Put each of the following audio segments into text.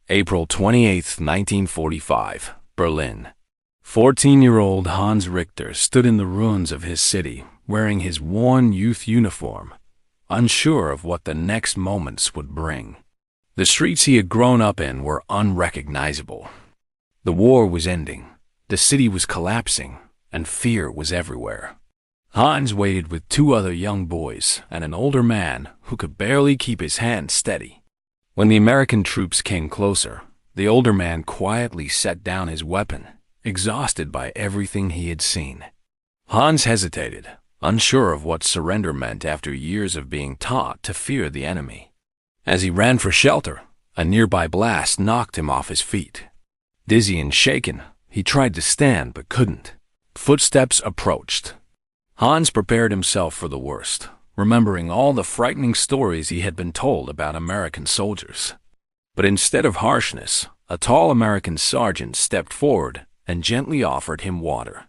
April 28, 1945, Berlin. 14-year-old Hans Richter stood in the ruins of his city, wearing his worn youth uniform, unsure of what the next moments would bring. The streets he had grown up in were unrecognizable. The war was ending, the city was collapsing, and fear was everywhere. Hans waited with two other young boys and an older man who could barely keep his hands steady. When the American troops came closer, the older man quietly set down his weapon, exhausted by everything he had seen. Hans hesitated, unsure of what surrender meant after years of being taught to fear the enemy. As he ran for shelter, a nearby blast knocked him off his feet. Dizzy and shaken, he tried to stand but couldn't. Footsteps approached. Hans prepared himself for the worst, remembering all the frightening stories he had been told about American soldiers. But instead of harshness, a tall American sergeant stepped forward and gently offered him water.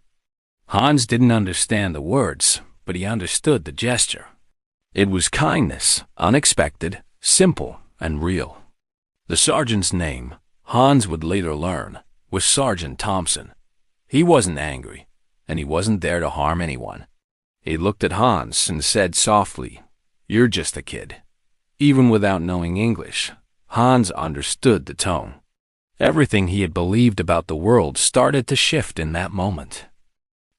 Hans didn't understand the words, but he understood the gesture. It was kindness, unexpected, simple, and real. The sergeant's name, Hans would later learn, was Sergeant Thompson. He wasn't angry, and he wasn't there to harm anyone. He looked at Hans and said softly, "You're just a kid." Even without knowing English, Hans understood the tone. Everything he had believed about the world started to shift in that moment.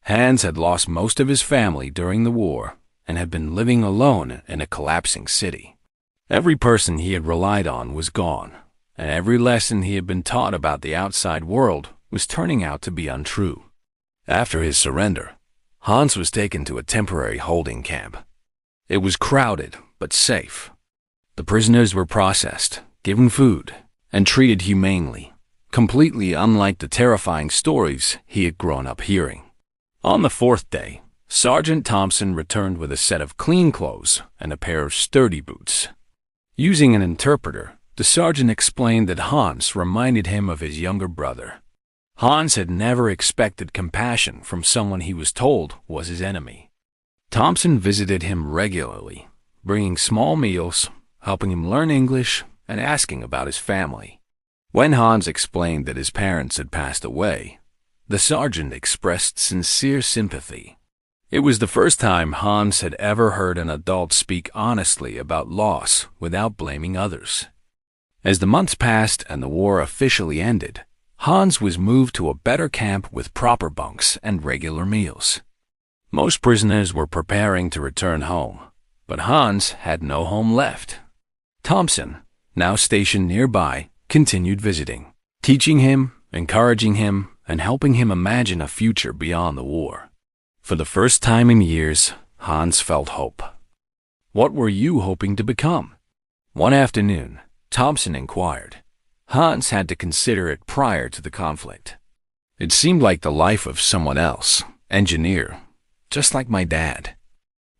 Hans had lost most of his family during the war and had been living alone in a collapsing city. Every person he had relied on was gone, and every lesson he had been taught about the outside world was turning out to be untrue. After his surrender, Hans was taken to a temporary holding camp. It was crowded but safe. The prisoners were processed, given food, and treated humanely, completely unlike the terrifying stories he had grown up hearing. On the fourth day, Sergeant Thompson returned with a set of clean clothes and a pair of sturdy boots. Using an interpreter, the sergeant explained that Hans reminded him of his younger brother. Hans had never expected compassion from someone he was told was his enemy. Thompson visited him regularly, bringing small meals, helping him learn English, and asking about his family. When Hans explained that his parents had passed away, the sergeant expressed sincere sympathy. It was the first time Hans had ever heard an adult speak honestly about loss without blaming others. As the months passed and the war officially ended, Hans was moved to a better camp with proper bunks and regular meals. Most prisoners were preparing to return home, but Hans had no home left. Thompson, now stationed nearby, continued visiting, teaching him, encouraging him, and helping him imagine a future beyond the war. For the first time in years, Hans felt hope. "What were you hoping to become?" One afternoon, Thompson inquired. Hans had to consider it prior to the conflict. "It seemed like the life of someone else, engineer, just like my dad."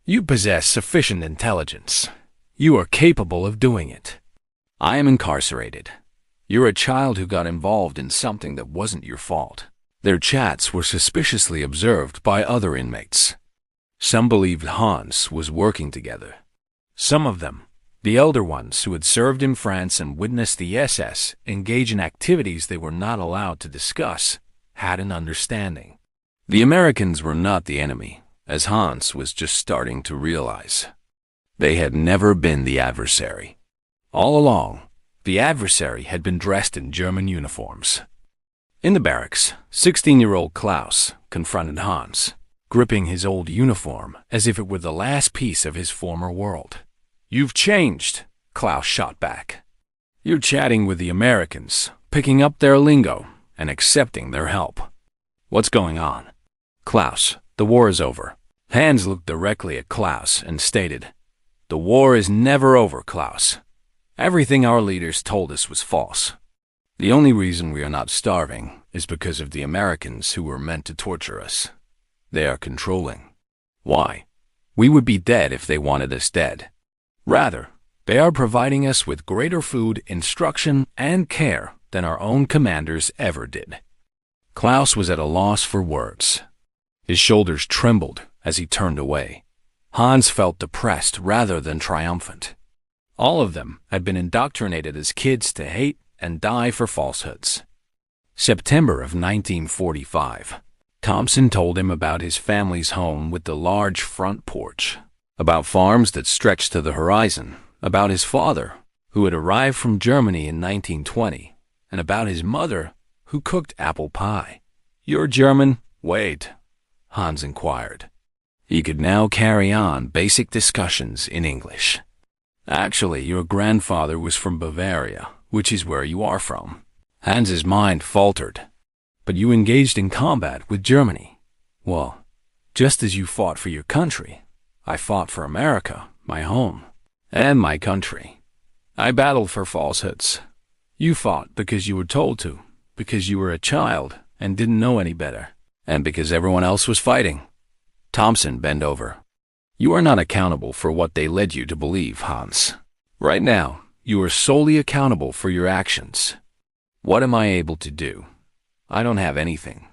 "You possess sufficient intelligence. You are capable of doing it." "I am incarcerated. You're a child who got involved in something that wasn't your fault." Their chats were suspiciously observed by other inmates. Some believed Hans was working together. Some of them, the elder ones who had served in France and witnessed the SS engage in activities they were not allowed to discuss, had an understanding. The Americans were not the enemy, as Hans was just starting to realize. They had never been the adversary. All along, the adversary had been dressed in German uniforms. In the barracks, 16-year-old Klaus confronted Hans, gripping his old uniform as if it were the last piece of his former world. "You've changed," Klaus shot back. "You're chatting with the Americans, picking up their lingo, and accepting their help. What's going on?" "Klaus, the war is over." Hans looked directly at Klaus and stated, "The war is never over, Klaus. Everything our leaders told us was false. The only reason we are not starving is because of the Americans who were meant to torture us. They are controlling. Why? We would be dead if they wanted us dead. Rather, they are providing us with greater food, instruction, and care than our own commanders ever did." Klaus was at a loss for words. His shoulders trembled as he turned away. Hans felt depressed rather than triumphant. All of them had been indoctrinated as kids to hate, and die for falsehoods. September of 1945. Thompson told him about his family's home with the large front porch, about farms that stretched to the horizon, about his father, who had arrived from Germany in 1920, and about his mother, who cooked apple pie. "You're German?" "Wait," Hans inquired. He could now carry on basic discussions in English. "Actually, your grandfather was from Bavaria, which is where you are from." Hans's mind faltered. "But you engaged in combat with Germany." "Well, just as you fought for your country, I fought for America, my home, and my country. I battled for falsehoods. You fought because you were told to, because you were a child and didn't know any better, and because everyone else was fighting." Thompson bent over. "You are not accountable for what they led you to believe, Hans. Right now, you are solely accountable for your actions. What am I able to do? I don't have anything.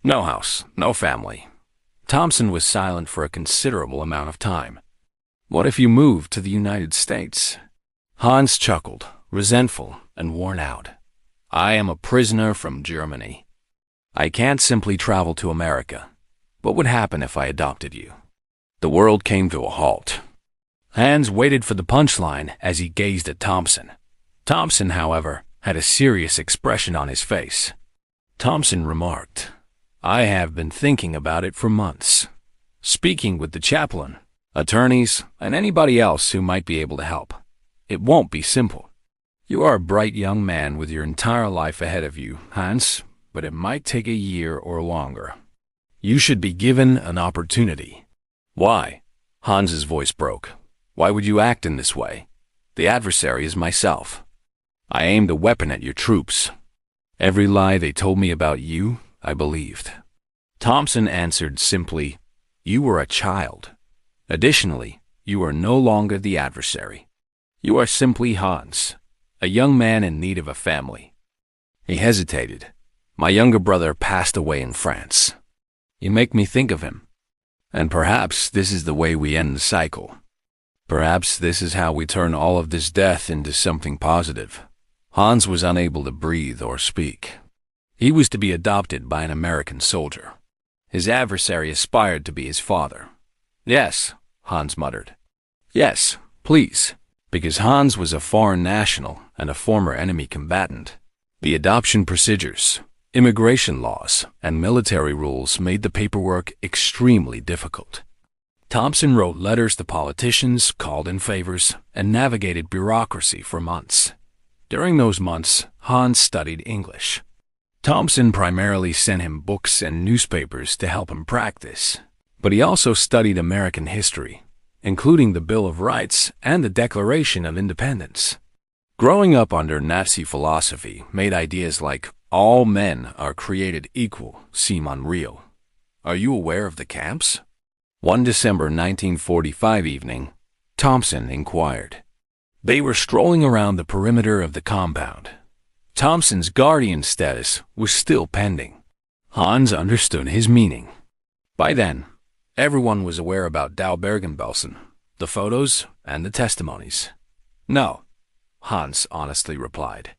No house, no family." Thompson was silent for a considerable amount of time. "What if you moved to the United States?" Hans chuckled, resentful and worn out. "I am a prisoner from Germany. I can't simply travel to America. What would happen if I adopted you?" The world came to a halt. Hans waited for the punchline as he gazed at Thompson. Thompson, however, had a serious expression on his face. Thompson remarked, "I have been thinking about it for months, speaking with the chaplain, attorneys, and anybody else who might be able to help. It won't be simple. You are a bright young man with your entire life ahead of you, Hans, but it might take a year or longer. You should be given an opportunity." "Why?" Hans's voice broke. "Why would you act in this way? The adversary is myself. I aimed a weapon at your troops. Every lie they told me about you, I believed." Thompson answered simply, "You were a child. Additionally, you are no longer the adversary. You are simply Hans, a young man in need of a family." He hesitated. "My younger brother passed away in France. You make me think of him. And perhaps this is the way we end the cycle. Perhaps this is how we turn all of this death into something positive." Hans was unable to breathe or speak. He was to be adopted by an American soldier. His adversary aspired to be his father. "Yes," Hans muttered. "Yes, please." Because Hans was a foreign national and a former enemy combatant, the adoption procedures, immigration laws, and military rules made the paperwork extremely difficult. Thompson wrote letters to politicians, called in favors, and navigated bureaucracy for months. During those months, Hans studied English. Thompson primarily sent him books and newspapers to help him practice, but he also studied American history, including the Bill of Rights and the Declaration of Independence. Growing up under Nazi philosophy made ideas like "all men are created equal" seem unreal. "Are you aware of the camps?" One December 1945 evening, Thompson inquired. They were strolling around the perimeter of the compound. Thompson's guardian status was still pending. Hans understood his meaning. By then, everyone was aware about Dow Bergen-Belsen, the photos, and the testimonies. "No," Hans honestly replied.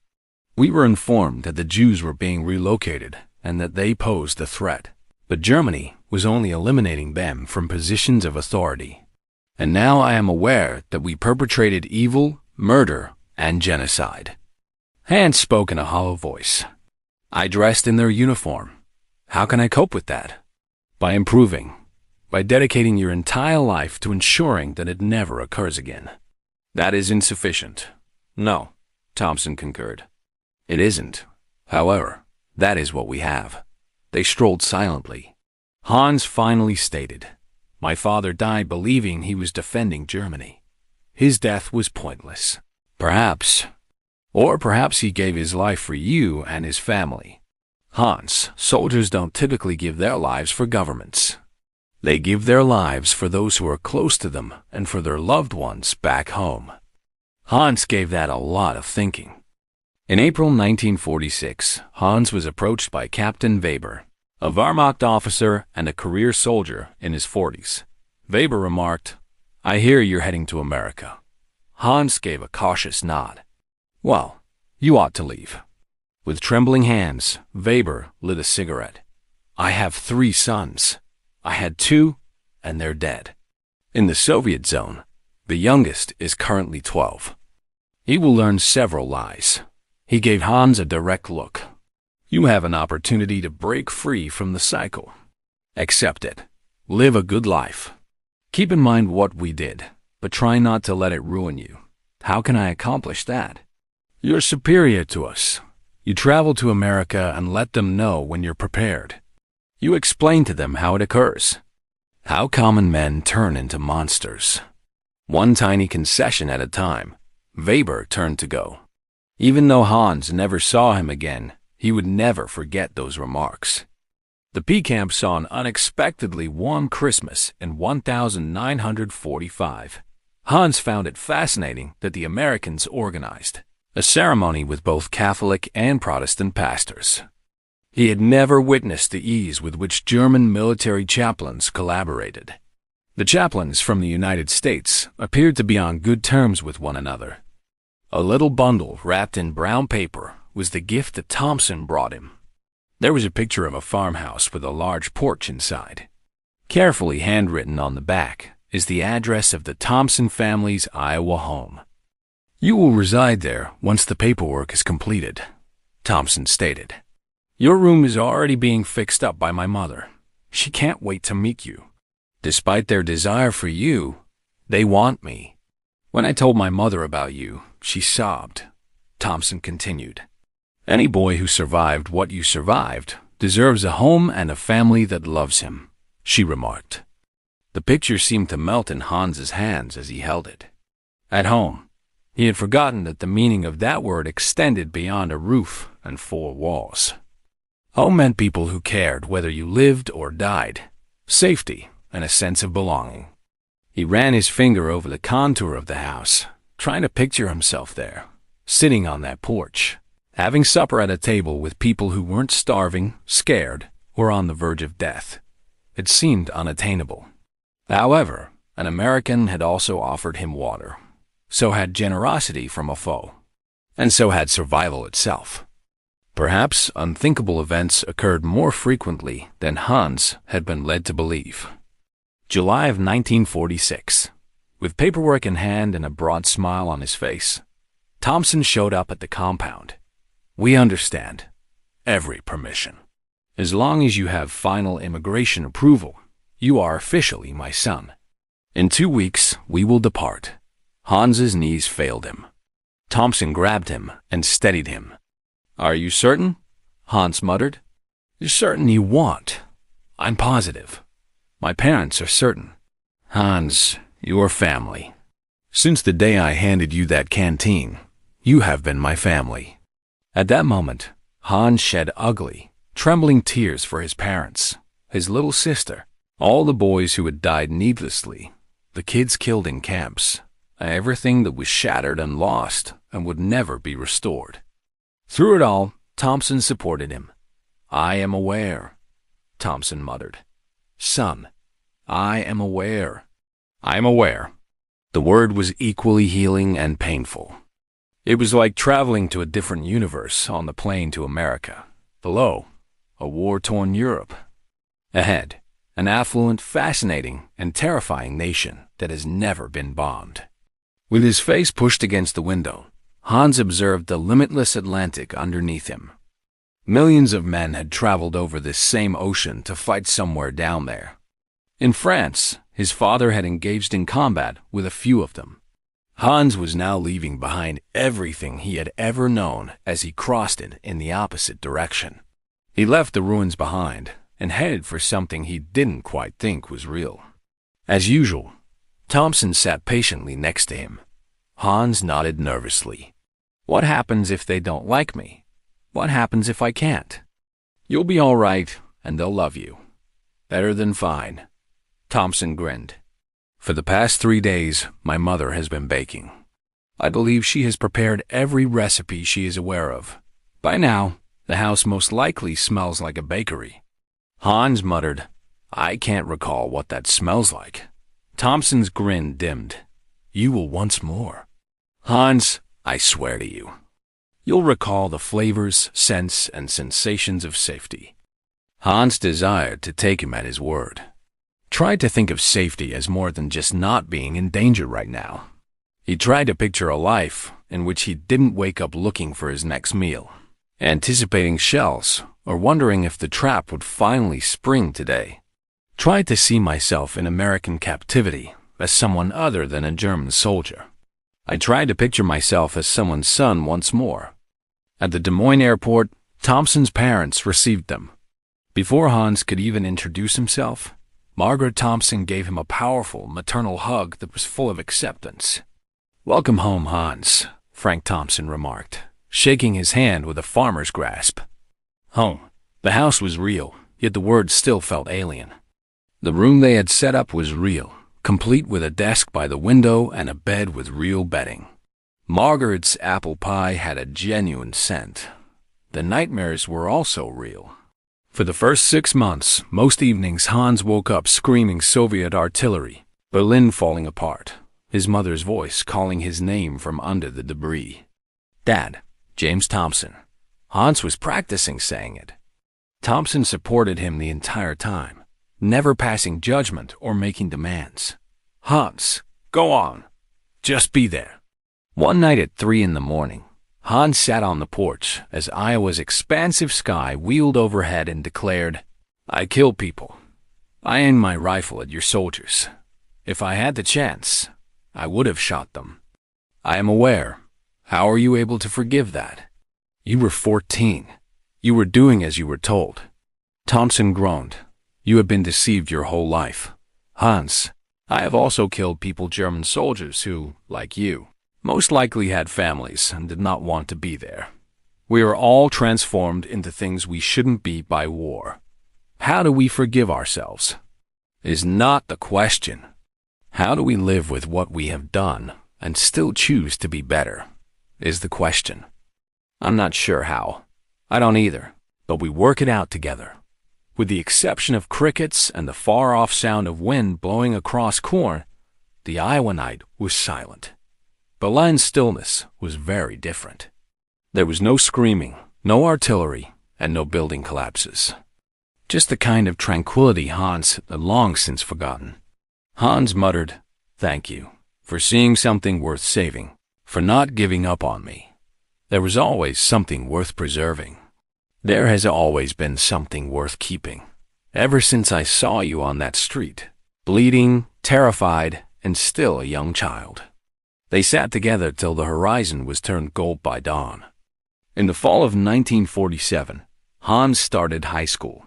"We were informed that the Jews were being relocated and that they posed a threat, but Germany was only eliminating them from positions of authority. And now I am aware that we perpetrated evil, murder, and genocide." Hans spoke in a hollow voice. "I dressed in their uniform. How can I cope with that?" "By improving. By dedicating your entire life to ensuring that it never occurs again." "That is insufficient." "No," Thompson concurred. "It isn't. However, that is what we have." They strolled silently. Hans finally stated, "My father died believing he was defending Germany. His death was pointless. Perhaps he gave his life for you and his family. Hans, soldiers don't typically give their lives for governments. They give their lives for those who are close to them and for their loved ones back home." Hans gave that a lot of thinking. In April 1946, Hans was approached by Captain Weber, a Wehrmacht officer and a career soldier in his 40s. Weber remarked, "I hear you're heading to America." Hans gave a cautious nod. "Well, You ought to leave." With trembling hands, Weber lit a cigarette. "I have 3 sons. I had 2, and they're dead. In the Soviet zone, the youngest is currently 12. He will learn several lies." He gave Hans a direct look. "You have an opportunity to break free from the cycle. Accept it. Live a good life. Keep in mind what we did, but try not to let it ruin you." "How can I accomplish that?" "You're superior to us. You travel to America and let them know when you're prepared. You explain to them how it occurs, how common men turn into monsters." One tiny concession at a time, Weber turned to go. Even though Hans never saw him again, he would never forget those remarks. The P camp saw an unexpectedly warm Christmas in 1945. Hans found it fascinating that the Americans organized a ceremony with both Catholic and Protestant pastors. He had never witnessed the ease with which German military chaplains collaborated. The chaplains from the United States appeared to be on good terms with one another. A little bundle wrapped in brown paper was the gift that Thompson brought him. There was a picture of a farmhouse with a large porch inside. Carefully handwritten on the back is the address of the Thompson family's Iowa home. "You will reside there once the paperwork is completed," Thompson stated. "Your room is already being fixed up by my mother. She can't wait to meet you. Despite their desire for you, they want me. When I told my mother about you, she sobbed," Thompson continued. "Any boy who survived what you survived deserves a home and a family that loves him," she remarked. The picture seemed to melt in Hans's hands as he held it. At home, he had forgotten that the meaning of that word extended beyond a roof and 4 walls. Home meant people who cared whether you lived or died, safety and a sense of belonging. He ran his finger over the contour of the house, trying to picture himself there, sitting on that porch, having supper at a table with people who weren't starving, scared, or on the verge of death. It seemed unattainable. However, an American had also offered him water. So had generosity from a foe. And so had survival itself. Perhaps unthinkable events occurred more frequently than Hans had been led to believe. July of 1946. With paperwork in hand and a broad smile on his face, Thompson showed up at the compound. "We understand. Every permission. As long as you have final immigration approval, you are officially my son. In 2 weeks, we will depart." Hans's knees failed him. Thompson grabbed him and steadied him. "Are you certain?" Hans muttered. "You're certain you want?" "I'm positive. My parents are certain." "Hans, your family. Since the day I handed you that canteen, you have been my family." At that moment, Hans shed ugly, trembling tears for his parents, his little sister, all the boys who had died needlessly, the kids killed in camps, everything that was shattered and lost and would never be restored. Through it all, Thompson supported him. "I am aware," Thompson muttered. "Son, I am aware. I am aware." The word was equally healing and painful. It was like traveling to a different universe on the plane to America. Below, a war-torn Europe. Ahead, an affluent, fascinating, and terrifying nation that has never been bombed. With his face pushed against the window, Hans observed the limitless Atlantic underneath him. Millions of men had traveled over this same ocean to fight somewhere down there. In France, his father had engaged in combat with a few of them. Hans was now leaving behind everything he had ever known as he crossed it in the opposite direction. He left the ruins behind and headed for something he didn't quite think was real. As usual, Thompson sat patiently next to him. Hans nodded nervously. "What happens if they don't like me? What happens if I can't?" "You'll be all right, and they'll love you. Better than fine." Thompson grinned. "For the past 3 days, my mother has been baking. I believe she has prepared every recipe she is aware of. By now, the house most likely smells like a bakery." Hans muttered, "I can't recall what that smells like." Thompson's grin dimmed. "You will once more." "Hans, I swear to you." You'll recall the flavors, scents, and sensations of safety. Hans desired to take him at his word. Tried to think of safety as more than just not being in danger right now. He tried to picture a life in which he didn't wake up looking for his next meal, anticipating shells, or wondering if the trap would finally spring today. Tried to see myself in American captivity as someone other than a German soldier. I tried to picture myself as someone's son once more. At the Des Moines airport, Thompson's parents received them. Before Hans could even introduce himself, Margaret Thompson gave him a powerful maternal hug that was full of acceptance. "Welcome home, Hans," Frank Thompson remarked, shaking his hand with a farmer's grasp. Home. The house was real, yet the word still felt alien. The room they had set up was real, complete with a desk by the window and a bed with real bedding. Margaret's apple pie had a genuine scent. The nightmares were also real. For the first 6 months, most evenings Hans woke up screaming Soviet artillery, Berlin falling apart, his mother's voice calling his name from under the debris. "Dad, James Thompson." Hans was practicing saying it. Thompson supported him the entire time, never passing judgment or making demands. "Hans, go on. Just be there." One night at 3 in the morning, Hans sat on the porch as Iowa's expansive sky wheeled overhead and declared, "I kill people. I aim my rifle at your soldiers. If I had the chance, I would have shot them. I am aware. How are you able to forgive that? You were 14. You were doing as you were told." Thompson groaned. "You have been deceived your whole life. Hans, I have also killed people, German soldiers who, like you, most likely had families and did not want to be there. We are all transformed into things we shouldn't be by war. How do we forgive ourselves? Is not the question. How do we live with what we have done and still choose to be better? Is the question. I'm not sure how. I don't either, but we work it out together. With the exception of crickets and the far-off sound of wind blowing across corn, the Iowa night was silent. Berlin's stillness was very different. There was no screaming, no artillery, and no building collapses. Just the kind of tranquility Hans had long since forgotten. Hans muttered, "Thank you, for seeing something worth saving, for not giving up on me. There was always something worth preserving. There has always been something worth keeping. Ever since I saw you on that street, bleeding, terrified, and still a young child." They sat together till the horizon was turned gold by dawn. In the fall of 1947, Hans started high school.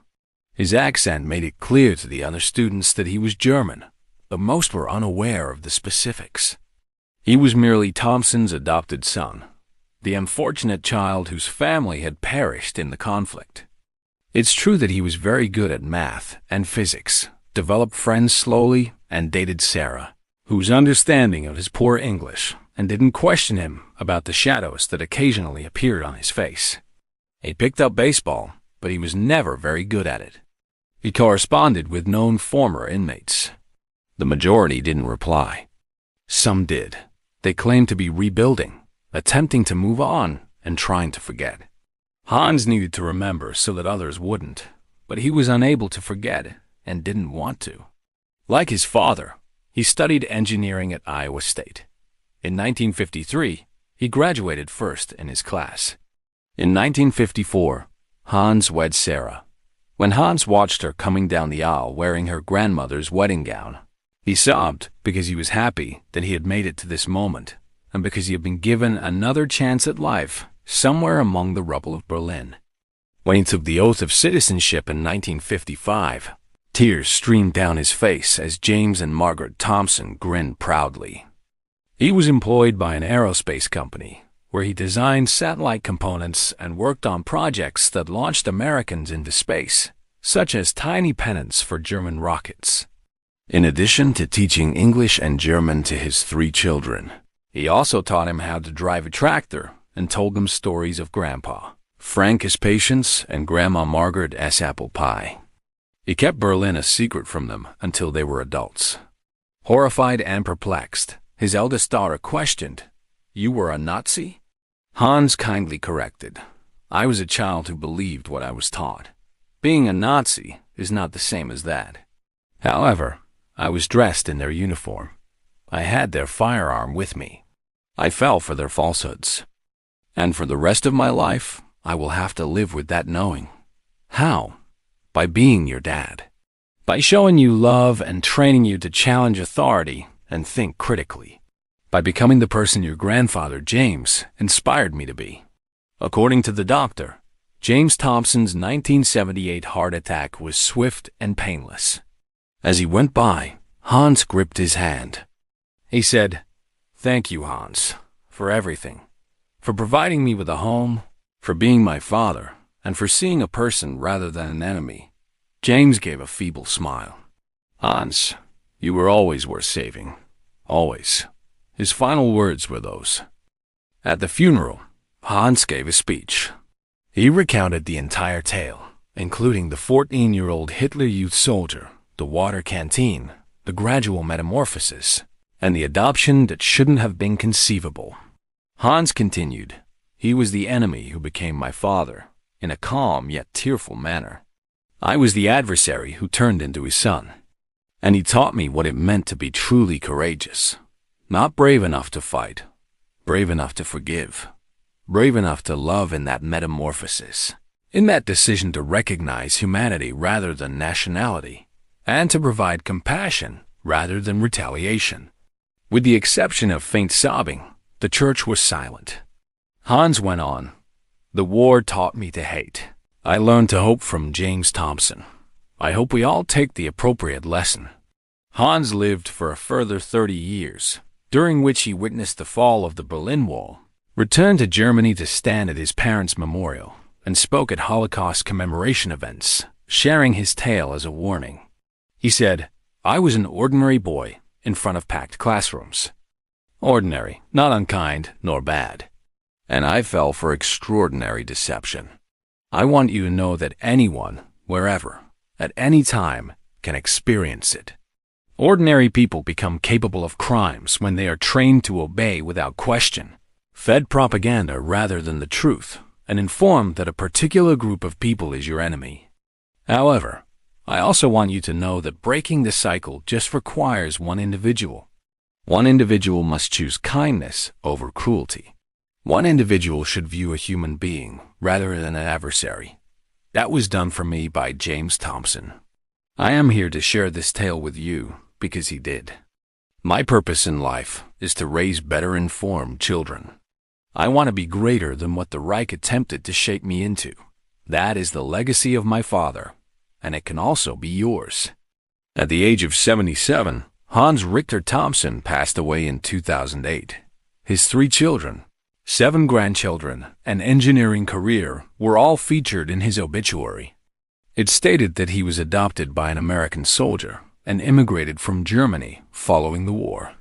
His accent made it clear to the other students that he was German, though most were unaware of the specifics. He was merely Thompson's adopted son, the unfortunate child whose family had perished in the conflict. It's true that he was very good at math and physics, developed friends slowly, and dated Sarah, whose understanding of his poor English and didn't question him about the shadows that occasionally appeared on his face. He picked up baseball, but he was never very good at it. He corresponded with known former inmates. The majority didn't reply. Some did. They claimed to be rebuilding, attempting to move on and trying to forget. Hans needed to remember so that others wouldn't, but he was unable to forget and didn't want to. Like his father, he studied engineering at Iowa State. In 1953, he graduated first in his class. In 1954, Hans wed Sarah. When Hans watched her coming down the aisle wearing her grandmother's wedding gown, he sobbed because he was happy that he had made it to this moment and because he had been given another chance at life somewhere among the rubble of Berlin. When he took the oath of citizenship in 1955, tears streamed down his face as James and Margaret Thompson grinned proudly. He was employed by an aerospace company where he designed satellite components and worked on projects that launched Americans into space, such as tiny pennants for German rockets. In addition to teaching English and German to his 3 children, he also taught him how to drive a tractor and told them stories of Grandpa, Frank S. Patience, and Grandma Margaret S. Apple Pie. He kept Berlin a secret from them until they were adults. Horrified and perplexed, his eldest daughter questioned, "You were a Nazi?" Hans kindly corrected. I was a child who believed what I was taught. Being a Nazi is not the same as that. However, I was dressed in their uniform. I had their firearm with me. I fell for their falsehoods. And for the rest of my life, I will have to live with that knowing. How? By being your dad. By showing you love and training you to challenge authority and think critically. By becoming the person your grandfather, James, inspired me to be. According to the doctor, James Thompson's 1978 heart attack was swift and painless. As he went by, Hans gripped his hand. He said, "Thank you, Hans, for everything. For providing me with a home, for being my father, and for seeing a person rather than an enemy." James gave a feeble smile. "Hans, you were always worth saving. Always." His final words were those. At the funeral, Hans gave a speech. He recounted the entire tale, including the 14-year-old Hitler Youth soldier, the water canteen, the gradual metamorphosis, and the adoption that shouldn't have been conceivable. Hans continued, "He was the enemy who became my father, in a calm yet tearful manner. I was the adversary who turned into his son. And he taught me what it meant to be truly courageous. Not brave enough to fight, brave enough to forgive, brave enough to love in that metamorphosis, in that decision to recognize humanity rather than nationality, and to provide compassion rather than retaliation." With the exception of faint sobbing, the church was silent. Hans went on, "The war taught me to hate. I learned to hope from James Thompson. I hope we all take the appropriate lesson." Hans lived for a further 30 years, during which he witnessed the fall of the Berlin Wall, returned to Germany to stand at his parents' memorial, and spoke at Holocaust commemoration events, sharing his tale as a warning. He said, "I was an ordinary boy in front of packed classrooms. Ordinary, not unkind nor bad. And I fell for extraordinary deception. I want you to know that anyone, wherever, at any time, can experience it. Ordinary people become capable of crimes when they are trained to obey without question, fed propaganda rather than the truth, and informed that a particular group of people is your enemy. However, I also want you to know that breaking the cycle just requires one individual. One individual must choose kindness over cruelty. One individual should view a human being rather than an adversary. That was done for me by James Thompson. I am here to share this tale with you because he did. My purpose in life is to raise better informed children. I want to be greater than what the Reich attempted to shape me into. That is the legacy of my father, and it can also be yours." At the age of 77, Hans Richter Thompson passed away in 2008. His 3 children, 7 grandchildren, and engineering career were all featured in his obituary. It stated that he was adopted by an American soldier and immigrated from Germany following the war.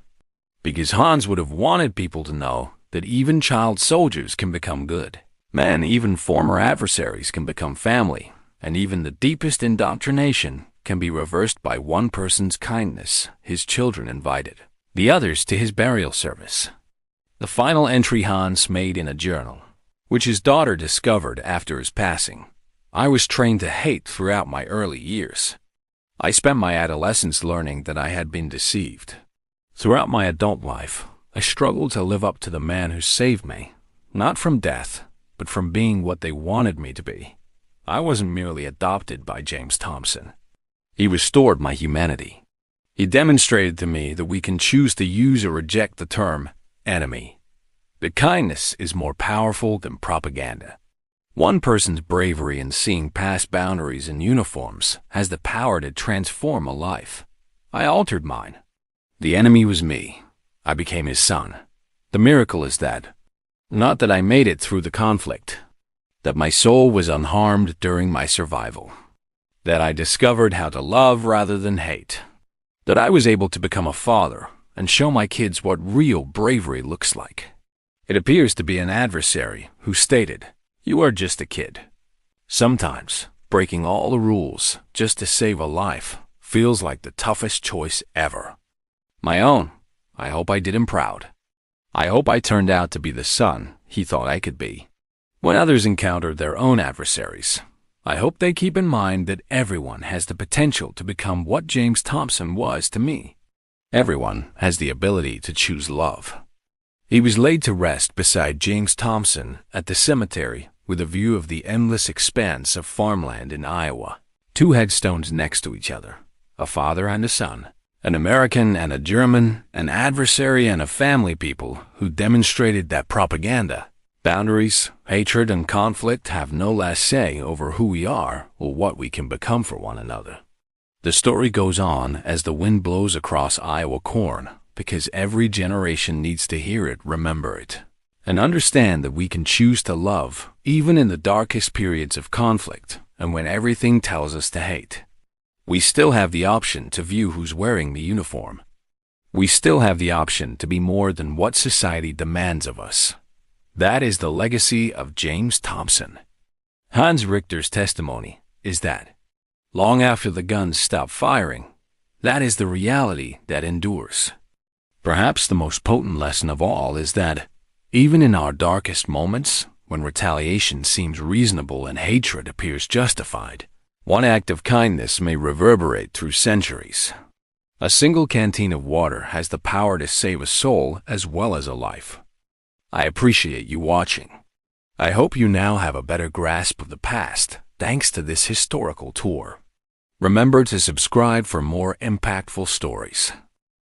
Because Hans would have wanted people to know that even child soldiers can become good. Men, even former adversaries, can become family, and even the deepest indoctrination can be reversed by one person's kindness his children invited, the others to his burial service. The final entry Hans made in a journal, which his daughter discovered after his passing. "I was trained to hate throughout my early years. I spent my adolescence learning that I had been deceived. Throughout my adult life, I struggled to live up to the man who saved me, not from death, but from being what they wanted me to be. I wasn't merely adopted by James Thompson. He restored my humanity. He demonstrated to me that we can choose to use or reject the term enemy. That kindness is more powerful than propaganda. One person's bravery in seeing past boundaries in uniforms has the power to transform a life. I altered mine. The enemy was me. I became his son. The miracle is that, not that I made it through the conflict, that my soul was unharmed during my survival, that I discovered how to love rather than hate, that I was able to become a father and show my kids what real bravery looks like." It appears to be an adversary who stated, "You are just a kid." Sometimes, breaking all the rules just to save a life feels like the toughest choice ever. My own, I hope I did him proud. I hope I turned out to be the son he thought I could be. When others encounter their own adversaries, I hope they keep in mind that everyone has the potential to become what James Thompson was to me. Everyone has the ability to choose love. He was laid to rest beside James Thompson at the cemetery with a view of the endless expanse of farmland in Iowa. 2 headstones next to each other, a father and a son, an American and a German, an adversary and a family people who demonstrated that propaganda, boundaries, hatred, and conflict have no last say over who we are or what we can become for one another. The story goes on as the wind blows across Iowa corn, because every generation needs to hear it, remember it, and understand that we can choose to love even in the darkest periods of conflict and when everything tells us to hate. We still have the option to view who's wearing the uniform. We still have the option to be more than what society demands of us. That is the legacy of James Thompson. Hans Richter's testimony is that, long after the guns stop firing, that is the reality that endures. Perhaps the most potent lesson of all is that, even in our darkest moments, when retaliation seems reasonable and hatred appears justified, one act of kindness may reverberate through centuries. A single canteen of water has the power to save a soul as well as a life. I appreciate you watching. I hope you now have a better grasp of the past thanks to this historical tour. Remember to subscribe for more impactful stories.